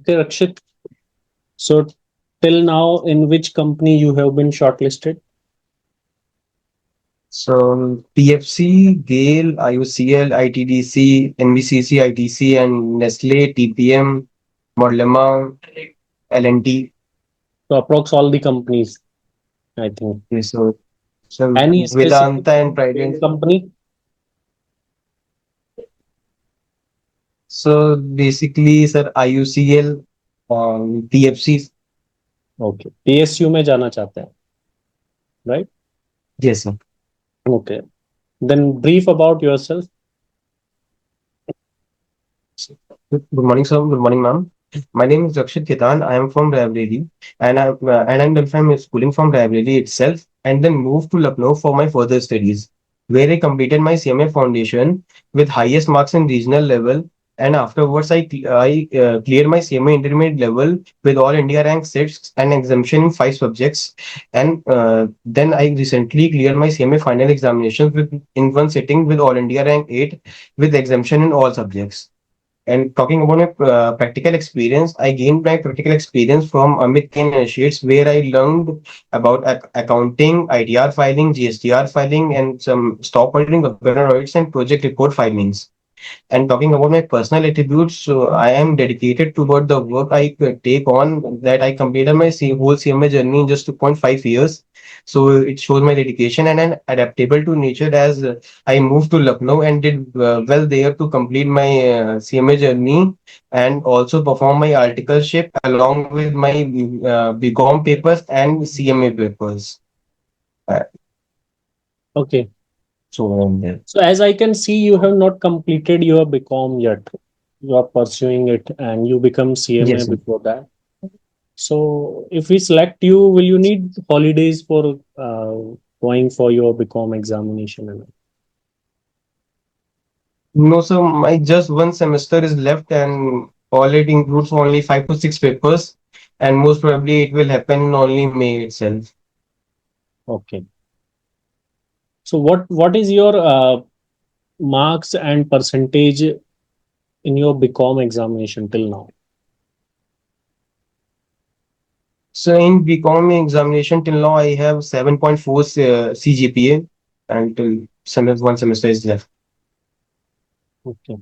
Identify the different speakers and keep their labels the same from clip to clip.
Speaker 1: Okay, Rakshit. So till now, in which company you have been shortlisted?
Speaker 2: So PFC, GAIL, IOCL, ITDC, NBCC, ITC, and Nestle, TPM, Modlema, L&T.
Speaker 1: So approx all the companies, I think.
Speaker 2: Okay, so
Speaker 1: Any specific
Speaker 2: Vedanta and Trident.
Speaker 1: company?
Speaker 2: So basically, sir, IUCL, PFC.
Speaker 1: Okay. PSU में जाना चाहते हैं, right?
Speaker 2: Yes, sir.
Speaker 1: Okay. Then brief about yourself.
Speaker 2: Good morning, sir. Good morning, ma'am. My name is Rakshit Ketan. I am from Raebareli, and I'm done from schooling from Raebareli itself, and then moved to Lucknow for my further studies, where I completed my CMA foundation with highest marks in regional level. And afterwards, I cleared my CMA intermediate level with all India rank 6 and exemption in 5 subjects. And then I recently cleared my CMA final examinations with in one sitting with all India rank 8 with exemption in all subjects. And talking about my practical experience, I gained my practical experience from Amit Kain Associates, where I learned about accounting, ITR filing, GSTR filing, and some stock auditing, government audits, and project report filings. And talking about my personal attributes, so I am dedicated toward the work I take on. That I completed my whole CMA journey in just 2.5 years. So it shows my dedication and I'm adaptable to nature as I moved to Lucknow and did well there to complete my CMA journey and also perform my articleship along with my BCom papers and CMA papers. Uh,
Speaker 1: Okay.
Speaker 2: yeah.
Speaker 1: So as I can see, you have not completed your BCom yet. You are pursuing it and you become CMA
Speaker 2: Yes, sir.
Speaker 1: before that. So if we select you, will you need holidays for going for your BCom examination?
Speaker 2: No, sir, my just one semester is left and all it includes only 5 to 6 papers and most probably it will happen only May itself.
Speaker 1: Okay. So what is your marks and percentage in your BCom examination till now?
Speaker 2: So in BCom examination till now I have 7.4 CGPA until one semester is left.
Speaker 1: Okay.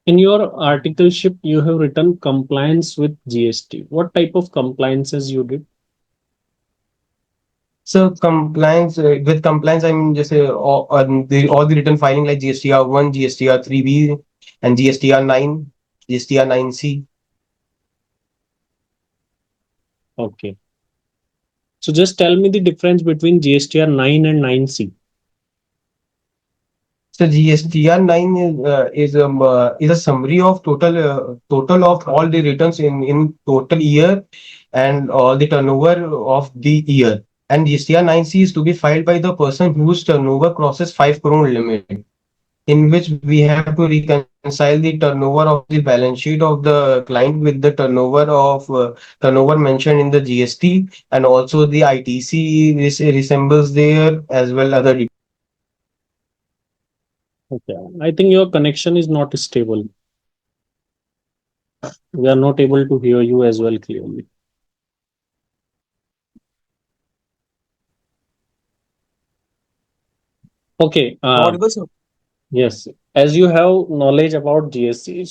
Speaker 1: In your articleship, you have written compliance with GST. What type of compliances you did?
Speaker 2: So compliance with compliance I mean just all the written filing like GSTR1, GSTR3B and GSTR9, GSTR9C.
Speaker 1: Okay. So just tell me the difference between GSTR 9 and 9C.
Speaker 2: So GSTR 9 is a summary of total of all the returns in total year and all the turnover of the year. And GSTR 9C is to be filed by the person whose turnover crosses 5 crore limit, in which we have to reconcile the turnover of the balance sheet of the client with the turnover mentioned in the GST, and also the ITC resembles there as well other.
Speaker 1: Okay. I think your connection is not stable. We are not able to hear you as well clearly. Okay.
Speaker 2: Audible, sir?
Speaker 1: Yes. As you have knowledge about GST,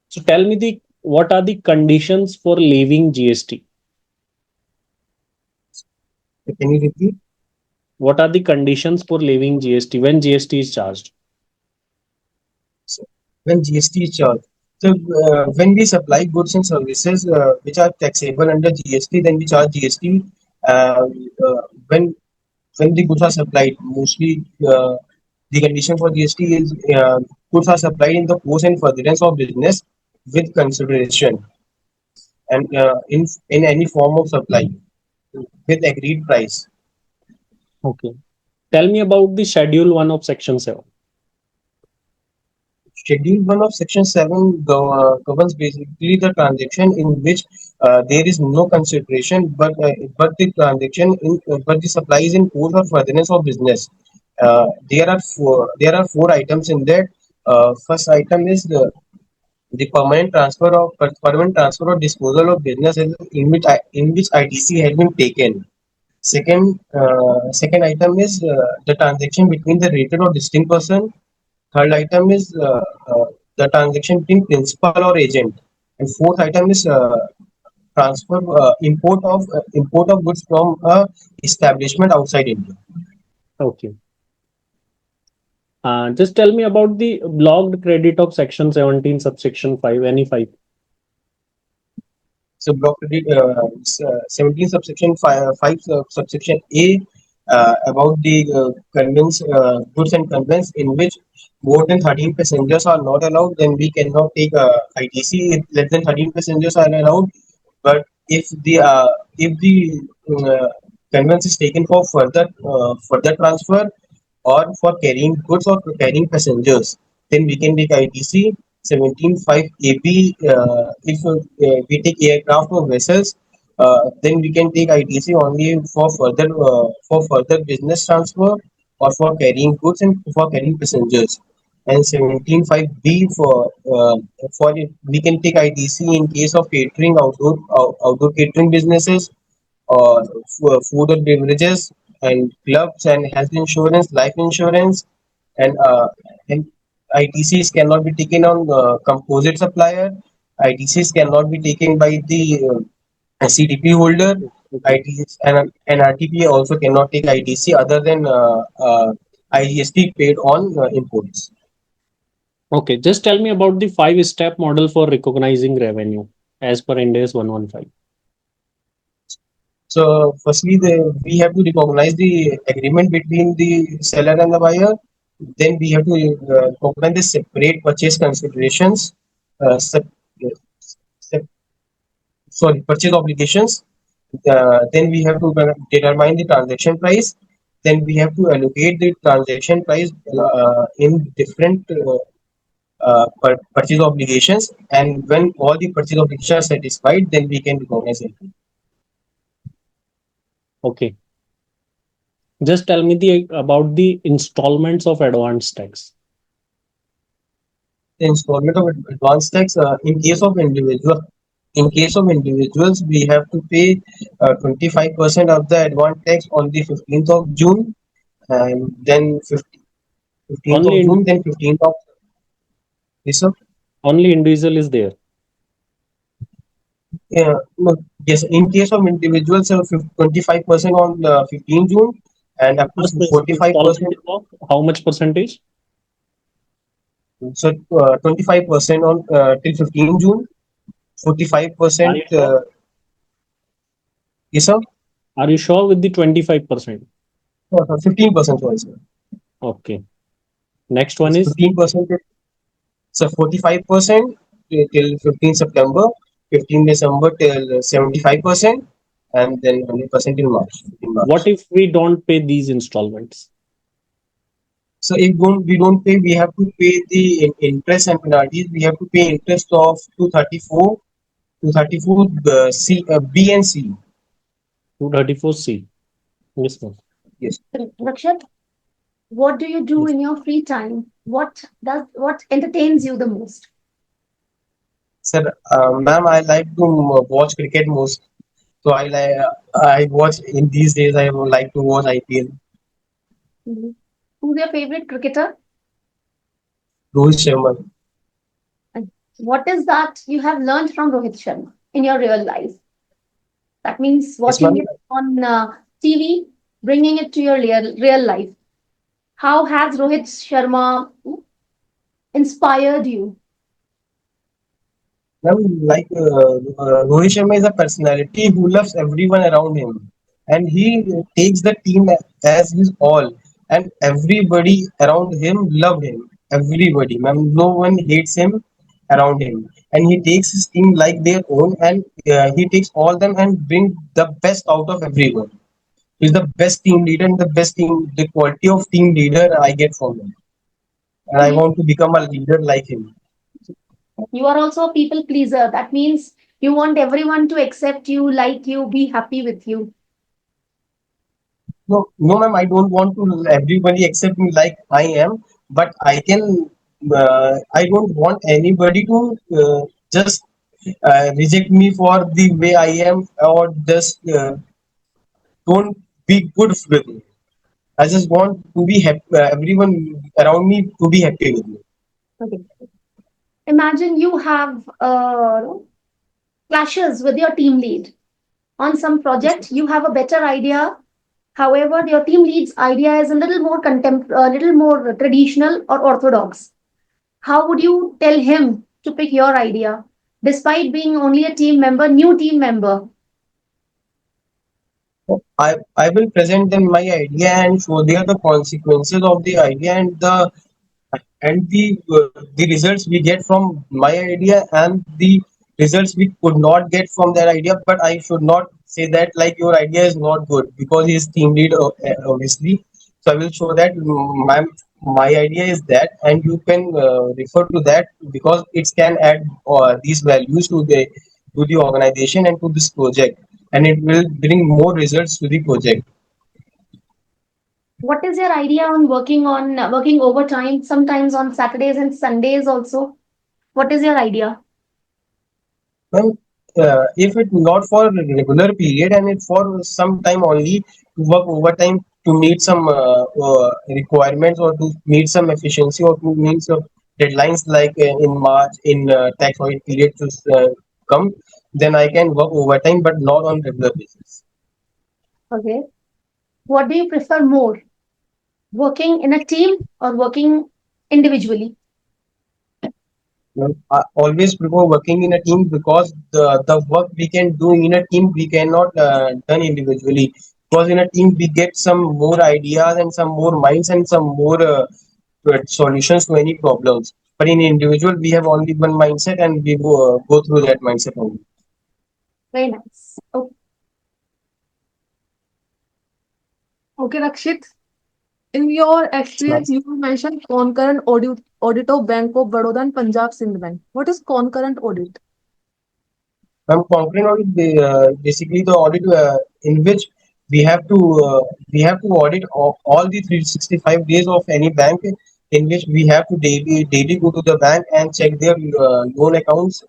Speaker 1: so tell me the what are the conditions for leaving GST?
Speaker 2: Can you repeat?
Speaker 1: What are the conditions for leaving GST when GST is charged?
Speaker 2: So when GST is charged. So when we supply goods and services which are taxable under GST, then we charge GST. Uh, uh, when when the goods are supplied, mostly the condition for GST is goods are supplied in the course and furtherance of business with consideration and in any form of supply with agreed price.
Speaker 1: Okay. Tell me about the Schedule 1 of Section 7.
Speaker 2: Schedule 1 of Section 7 governs basically the transaction in which there is no consideration, but the transaction but the supply is in course or furtherance of business. There are four items in that. First item is the permanent transfer or disposal of business in which ITC has been taken. Second item is the transaction between the rated or distinct person. Third item is the transaction between principal or agent. And fourth item is transfer import of goods from a establishment outside India.
Speaker 1: Okay. Just tell me about the blocked credit of Section 17, subsection 5, any 5.
Speaker 2: So block credit 17 subsection 5 subsection A about the goods and conveyance in which more than 13 passengers are not allowed, then we cannot take ITC. If less than 13 passengers are allowed, but if the uh, conveyance is taken for further transfer or for carrying goods or carrying passengers, then we can take ITC 17.5 AB. If we take aircraft or vessels, then we can take ITC only for further business transfer or for carrying goods and for carrying passengers. And 17.5 B we can take ITC in case of catering outdoor catering businesses or food or beverages and clubs and health insurance, life insurance, and ITCs cannot be taken on composite supplier. ITCs cannot be taken by the CDP holder.
Speaker 1: Okay.
Speaker 2: ITCs and RTP also cannot take ITC other than IGST paid on imports.
Speaker 1: Okay. Just tell me about the 5-step model for recognizing revenue as per Ind AS 115.
Speaker 2: So, firstly, we have to recognize the agreement between the seller and the buyer. Then we have to recognize the separate purchase considerations, uh, sep- sep- purchase obligations. Then we have to determine the transaction price. Then we have to allocate the transaction price in different purchase obligations. And when all the purchase obligations are satisfied, then we can recognize it.
Speaker 1: Okay. Just tell me the about the installments of advance tax.
Speaker 2: The installment of advance tax in case of individuals we have to pay 25% of the advance tax on the 15th of June, and then 15th
Speaker 1: Only
Speaker 2: of June, then 15th of this
Speaker 1: only individual is there.
Speaker 2: no, yes, in case of individuals 25% on 15th June and up to
Speaker 1: First installment
Speaker 2: 45%.
Speaker 1: is of how much percentage?
Speaker 2: So 25% on till 15th June,
Speaker 1: Are
Speaker 2: 45%.
Speaker 1: you sure?
Speaker 2: Yes sir.
Speaker 1: Are you sure with the 25%?
Speaker 2: 15%, sorry sir.
Speaker 1: Okay. Next one
Speaker 2: It's
Speaker 1: is
Speaker 2: 15%. So 45% till 15 September, 15 December till 75%, and then 100% in March. In
Speaker 1: what
Speaker 2: March.
Speaker 1: if we don't pay these installments?
Speaker 2: So if we don't pay, we have to pay the interest and penalties. We have to pay interest of 234 C B and C.
Speaker 1: 234C. Yes, ma'am.
Speaker 2: Yes,
Speaker 3: Rakshat, what do you do
Speaker 1: Yes.
Speaker 3: in your free time? What entertains you the most?
Speaker 2: sir. Ma'am, I like to watch cricket most. So I watch in these days. I would like to watch IPL.
Speaker 3: Mhm. Who's your favorite cricketer?
Speaker 2: Rohit Sharma.
Speaker 3: And what is that you have learned from Rohit Sharma in your real life? That means
Speaker 2: Yes,
Speaker 3: watching
Speaker 2: ma'am.
Speaker 3: it on TV, bringing it to your real life. How has Rohit Sharma inspired you?
Speaker 2: Now, like Rohit Sharma is a personality who loves everyone around him, and he takes the team as his all, and everybody around him love him. Everybody, man, no one hates him around him, and he takes his team like their own, and he takes all them and bring the best out of everyone. He's the best team leader and the quality of team leader I get from him, and I
Speaker 3: You,
Speaker 2: want to become a leader like him.
Speaker 3: you are also a people pleaser. That means you want everyone to accept you, like you, be happy with you.
Speaker 2: No, no, ma'am. I don't want to everybody accept me like I am, but I can. I don't want anybody to just reject me for the way I am, or just don't be good with me. I just want to be happy. Everyone around me to be happy with me.
Speaker 3: Okay. Imagine you have clashes with your team lead on some project. You have a better idea. However, your team lead's idea is a little more little more traditional or orthodox. How would you tell him to pick your idea, despite being only a team member, new team member?
Speaker 2: I will present them my idea and show them the consequences of the idea and the results we get from my idea and the results we could not get from that idea. But I should not say that like your idea is not good because he is team lead, obviously. So I will show that my idea is that, and you can refer to that because it can add these values to the organization and to this project, and it will bring more results to the project.
Speaker 3: What is your idea on working overtime, sometimes on Saturdays and Sundays also? What is your idea?
Speaker 2: Well, if it not for a regular period and it for some time only to work overtime to meet some requirements or to meet some efficiency or to meet some deadlines like in March in tax audit period to come, then I can work overtime but not on regular basis.
Speaker 3: Okay. What do you prefer more, working in a team or working individually?
Speaker 2: I always prefer working in a team because the work we can do in a team we cannot done individually. Because in a team we get some more ideas and some more minds and some more solutions to any problems. But in individual we have only one mindset and we go through that mindset only.
Speaker 3: Very nice. Okay.
Speaker 4: Okay, Rakshit. In your experience, you mentioned concurrent audit of Bank of Baroda and Punjab Sind Bank. What is concurrent audit?
Speaker 2: Concurrent audit basically the audit in which we have to audit all the 365 days of any bank, in which we have to daily go to the bank and check their loan accounts,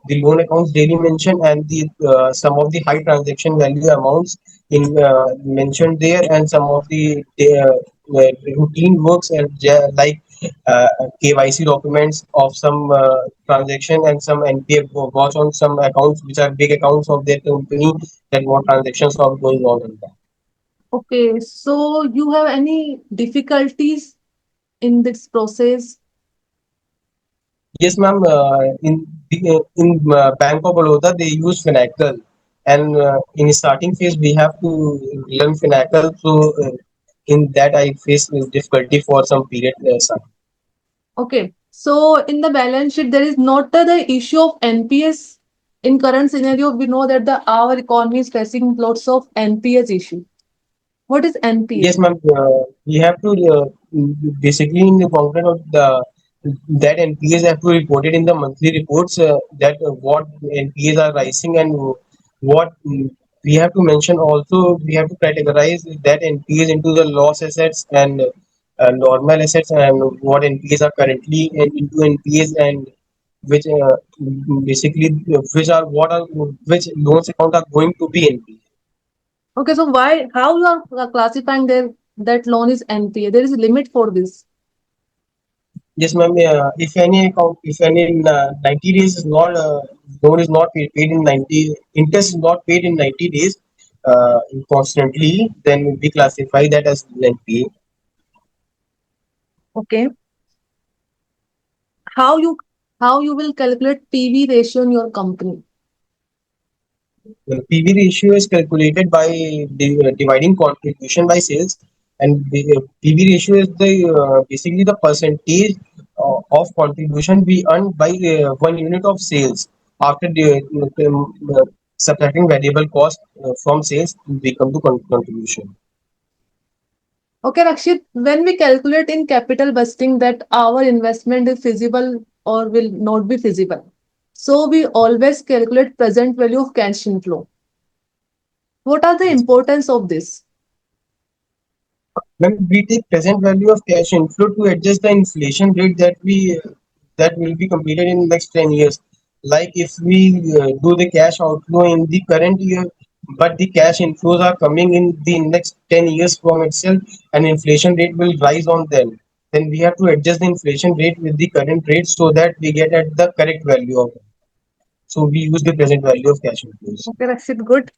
Speaker 2: the loan accounts daily mention, and the some of the high transaction value amounts in mentioned there, and some of the routine works and like uh, KYC documents of some transaction and some NPF watch on some accounts which are big accounts of their company, that what transactions are going on in that.
Speaker 4: Okay, so you have any difficulties in this process?
Speaker 2: Yes, ma'am. In Bank of Baroda, they use Finacle, and in starting phase we have to learn Finacle. So in that I face difficulty for some period.
Speaker 4: Okay, so in the balance sheet, there is not the issue of NPS. In current scenario, we know that our economy is facing lots of NPS issue. What is
Speaker 2: Yes,
Speaker 4: NPS?
Speaker 2: ma'am. We have to basically in the content of the that NPAs have to report it in the monthly reports, that what NPAs are rising and what we have to mention. Also, we have to categorize that NPAs into the loss assets and normal assets, and what NPAs are currently into NPAs, and which basically which are what are which loans account are going to be NPA.
Speaker 4: Okay, so how you are classifying that loan is NPA? There is a limit for this.
Speaker 2: Yes, ma'am. If any 90 days is not loan is not paid in 90, interest is not paid in 90 days constantly, then we classify that as NPA.
Speaker 4: Okay, how you how you will calculate PV ratio in your company?
Speaker 2: The PV ratio is calculated by dividing contribution by sales, and the PV ratio is the basically the percentage of contribution we earn by 1 unit of sales after subtracting variable cost from sales. We come to contribution.
Speaker 4: Okay, Rakshit, when we calculate in capital busting that our investment is feasible or will not be feasible, so we always calculate present value of cash inflow. What are the importance of this?
Speaker 2: When we take present value of cash inflow to adjust the inflation rate that will be completed in next 10 years. Like if we do the cash outflow in the current year, but the cash inflows are coming in the next 10 years from itself, and inflation rate will rise on them. Then we have to adjust the inflation rate with the current rate so that we get at the correct value of it. So we use the present value of cash inflows.
Speaker 4: Okay, Rakshit, good.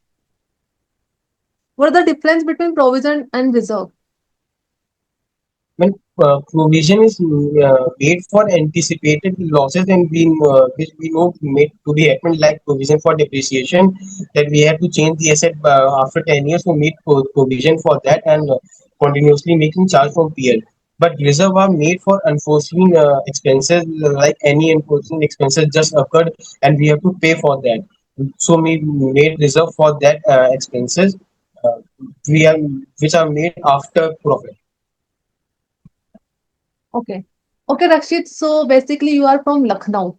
Speaker 4: What are the difference between provision and reserve?
Speaker 2: When provision is made for anticipated losses and which we know made to be happen, like provision for depreciation, that we have to change the asset after 10 years to make provision for that, and continuously making charge from PL. But reserve are made for unforeseen expenses, like any unforeseen expenses just occurred and we have to pay for that. So we made reserve for that expenses, uh, we are which are made after profit.
Speaker 4: Okay. Okay, Rakshit. So basically, you are from Lucknow.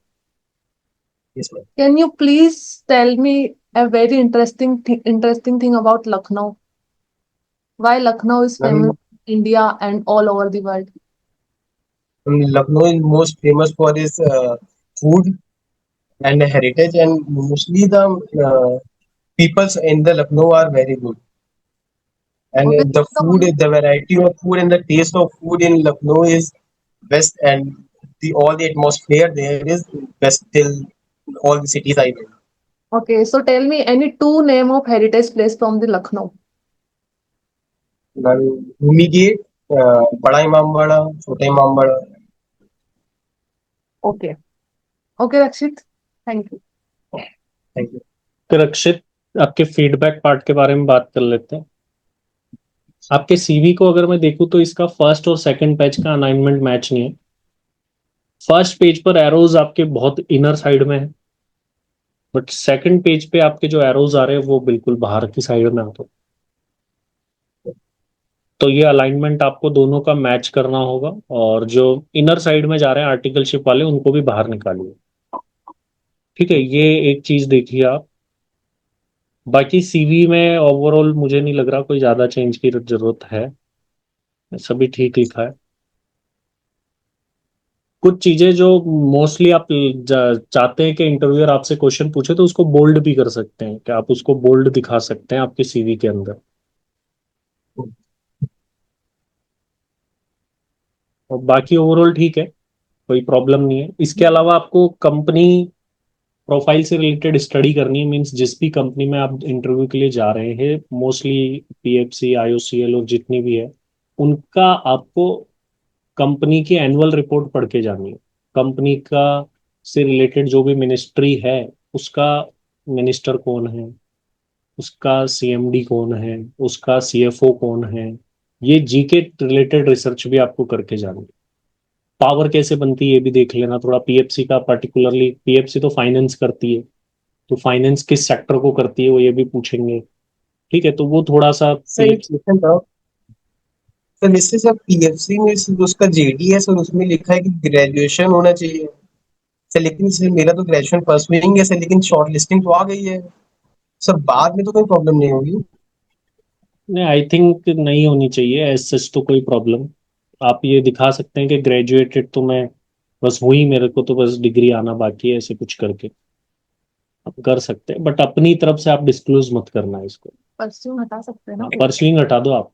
Speaker 2: Yes, ma'am.
Speaker 4: Can you please tell me a very interesting thing about Lucknow? Why Lucknow is famous
Speaker 2: Ma'am,
Speaker 4: in India and all over the world?
Speaker 2: Lucknow is most famous for its food and heritage, and mostly the peoples in the Lucknow are very good. And
Speaker 4: Okay.
Speaker 2: the food, the variety of food and the taste of food in Lucknow is best, and the all the atmosphere there is best till all the cities I know.
Speaker 4: Okay. So tell me any two name of heritage place from the Lucknow.
Speaker 2: Bhumi Gate, Bada Imambara, Chota Imambara.
Speaker 4: Okay. Okay, Rakshit. Thank you.
Speaker 2: Thank you.
Speaker 1: रक्षित, आपके feedback part के बारे में बात कर लेते हैं। आपके CV को अगर मैं देखूं तो इसका फर्स्ट और सेकंड पेज का अलाइनमेंट मैच नहीं है। फर्स्ट पेज पर एरोज आपके बहुत इनर साइड में है, बट सेकंड पेज पे आपके जो एरोज आ रहे हैं वो बिल्कुल बाहर की साइड में आते हैं। तो ये अलाइनमेंट आपको दोनों का मैच करना होगा, और जो इनर साइड में जा रहे हैं आर्टिकलशिप वाले उनको भी बाहर निकालिए। ठीक है, ये एक चीज देखिए आप। बाकी सीवी में ओवरऑल मुझे नहीं लग रहा कोई ज्यादा चेंज की जरूरत है, सभी ठीक लिखा है। कुछ चीजें जो मोस्टली आप चाहते हैं कि इंटरव्यूअर आपसे क्वेश्चन पूछे तो उसको बोल्ड भी कर सकते हैं, कि आप उसको बोल्ड दिखा सकते हैं आपके सीवी के अंदर। और बाकी ओवरऑल ठीक है, कोई प्रॉब्लम नहीं है। इसके अलावा आपको कंपनी प्रोफाइल से रिलेटेड स्टडी करनी है। मींस जिस भी कंपनी में आप इंटरव्यू के लिए जा रहे हैं, मोस्टली पीएफसी, आईओसीएल और जितनी भी है, उनका आपको कंपनी की एनुअल रिपोर्ट पढ़ के जानी है। कंपनी का से रिलेटेड जो भी मिनिस्ट्री है, उसका मिनिस्टर कौन है, उसका सीएमडी कौन है, उसका सीएफओ कौन है, ये जीके रिलेटेड रिसर्च भी आपको करके जानी है। पावर कैसे बनती है ये भी देख लेना थोड़ा। पीएफसी का पर्टिकुलरली, पीएफसी तो फाइनेंस करती है, तो फाइनेंस किस सेक्टर को करती है वो ये भी पूछेंगे। ठीक है, तो वो थोड़ा सा
Speaker 2: सर एक
Speaker 1: पीएफसी।
Speaker 2: क्वेश्चन था सर, इससे सर पीएफसी में उसका जेडी है सर, उसमें लिखा है कि ग्रेजुएशन होना चाहिए सर, लेकिन सर मेरा तो ग्रेजुएशन परसुइंग है सर, लेकिन शॉर्ट लिस्टिंग तो आ गई है सर, बाद में तो कोई प्रॉब्लम नहीं होगी।
Speaker 1: नहीं, आई थिंक नहीं होनी चाहिए एज सच तो कोई प्रॉब्लम। आप ये दिखा सकते हैं कि ग्रेजुएटेड तो मैं बस हुई, मेरे को तो बस डिग्री आना बाकी है, ऐसे कुछ करके आप कर सकते हैं, बट अपनी तरफ से आप डिस्क्लोज मत करना इसको।
Speaker 4: परस्यूम हटा सकते हैं ना?
Speaker 1: परसुइंग हटा दो आप,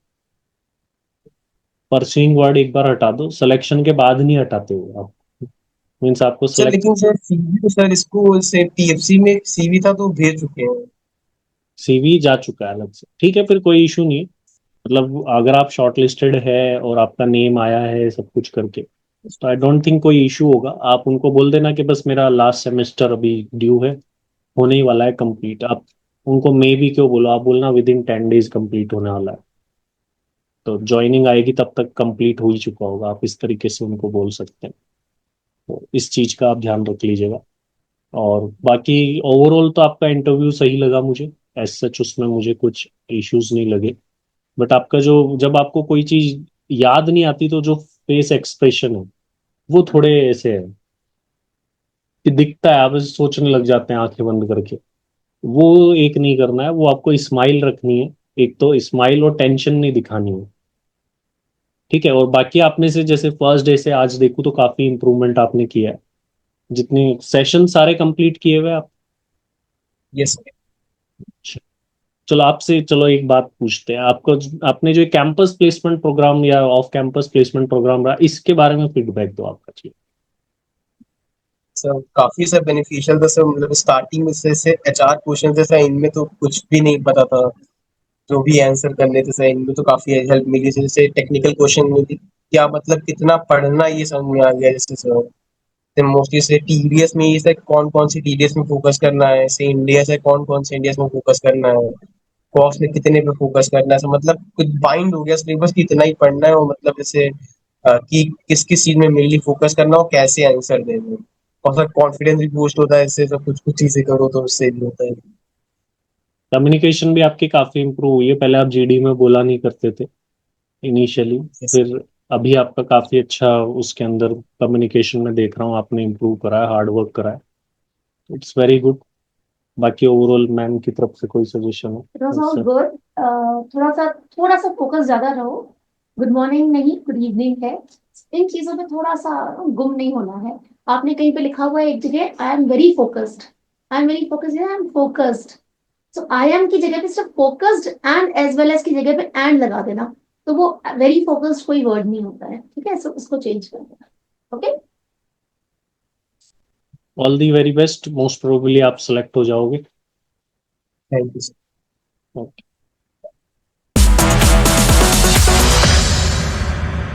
Speaker 1: परसुइंग वर्ड एक बार हटा दो, सिलेक्शन के बाद नहीं हटाते हो आप। मीन्स आपको
Speaker 2: सर
Speaker 1: सिलेक्ट,
Speaker 2: लेकिन सर सीवी तो सर इसको से पीएफसी में सीवी था तो भेज चुके हैं।
Speaker 1: सीवी जा चुका है अलग से, ठीक है, फिर कोई इशू नहीं है। मतलब अगर आप शॉर्ट लिस्टेड है और आपका नेम आया है सब कुछ करके, तो आई डोंट थिंक कोई इशू होगा। आप उनको बोल देना कि बस मेरा लास्ट सेमेस्टर अभी ड्यू है, होने ही वाला है कंप्लीट। आप उनको मे भी क्यों बोलो, आप बोलना विद इन 10 डेज कंप्लीट होने वाला है, तो ज्वाइनिंग आएगी तब तक कंप्लीट हो ही चुका होगा। आप इस तरीके से उनको बोल सकते हैं, तो इस चीज का आप ध्यान रख लीजिएगा। और बाकी ओवरऑल तो आपका इंटरव्यू सही लगा मुझे, एज सच उसमें मुझे कुछ इश्यूज नहीं लगे। बट आपका जो, जब आपको कोई चीज याद नहीं आती तो जो फेस एक्सप्रेशन है वो थोड़े ऐसे है कि दिखता है, आप ऐसे सोचने लग जाते हैं आंखें बंद करके। वो एक नहीं करना है, वो आपको स्माइल रखनी है। एक तो स्माइल और टेंशन नहीं दिखानी है। ठीक है, और बाकी आपने से जैसे फर्स्ट डे से आज देखूं तो काफी इम्प्रूवमेंट आपने किया है। जितने सेशन सारे कंप्लीट किए हुए आप?
Speaker 2: यस।
Speaker 1: चलो आपसे, चलो एक बात पूछते हैं आपको, आपने जो कैंपस प्लेसमेंट प्रोग्राम या ऑफ कैंपस प्लेसमेंट प्रोग्राम रहा, इसके बारे में फीडबैक दो आपका। चाहिए
Speaker 2: सर काफी सर बेनिफिशियल था सर, मतलब स्टार्टिंग में से एचआर क्वेश्चन जैसा इनमें तो कुछ भी नहीं पता था, जो भी आंसर करने थे सर इनमें तो काफी हेल्प मिली। जैसे टेक्निकल क्वेश्चन में भी क्या मतलब कितना पढ़ना ये समझ में आ गया। जैसे सर मोस्टली से टीडीएस में ये सर कौन कौन सी टीडीएस में फोकस करना है, से इंडिया से कौन कौन से इंडिया में फोकस करना है, कॉस्ट में कितने पे फोकस करना है, मतलब कुछ बाइंड हो गया सिलेबस की इतना ही पढ़ना है, और मतलब जैसे कि किस किस चीज में मेनली फोकस करना और कैसे आंसर देना। और सर कॉन्फिडेंस भी बूस्ट होता है इससे, जब कुछ कुछ चीजें करो तो उससे भी होता है।
Speaker 1: कम्युनिकेशन भी आपकी काफी इम्प्रूव हुई है, पहले आप जीडी में बोला नहीं करते थे इनिशियली,
Speaker 2: Yes.
Speaker 1: फिर अभी आपका काफी अच्छा उसके अंदर कम्युनिकेशन में देख रहा हूँ आपने इम्प्रूव करा है, हार्ड वर्क करा है, इट्स वेरी गुड। बाकी ओवरऑल मैम की तरफ से कोई सजेशन हो?
Speaker 3: It was all
Speaker 1: sir
Speaker 3: good. थोड़ा सा फोकस ज्यादा रहो। गुड मॉर्निंग नहीं, गुड इवनिंग है। इन चीजों में थोड़ा सा गुम नहीं होना है। आपने कहीं पे लिखा हुआ है एक जगह, I am very focused. I am very focused, I am focused. So I am की जगह पे सिर्फ focused and as well as की जगह पे एंड लगा देना। तो वो वेरी फोकस्ड कोई वर्ड नहीं होता है, ठीक है? सो उसको चेंज कर देना। Okay.
Speaker 1: All the very best, most probably आप सेलेक्ट हो जाओगे।
Speaker 2: Thank you.
Speaker 1: ओके।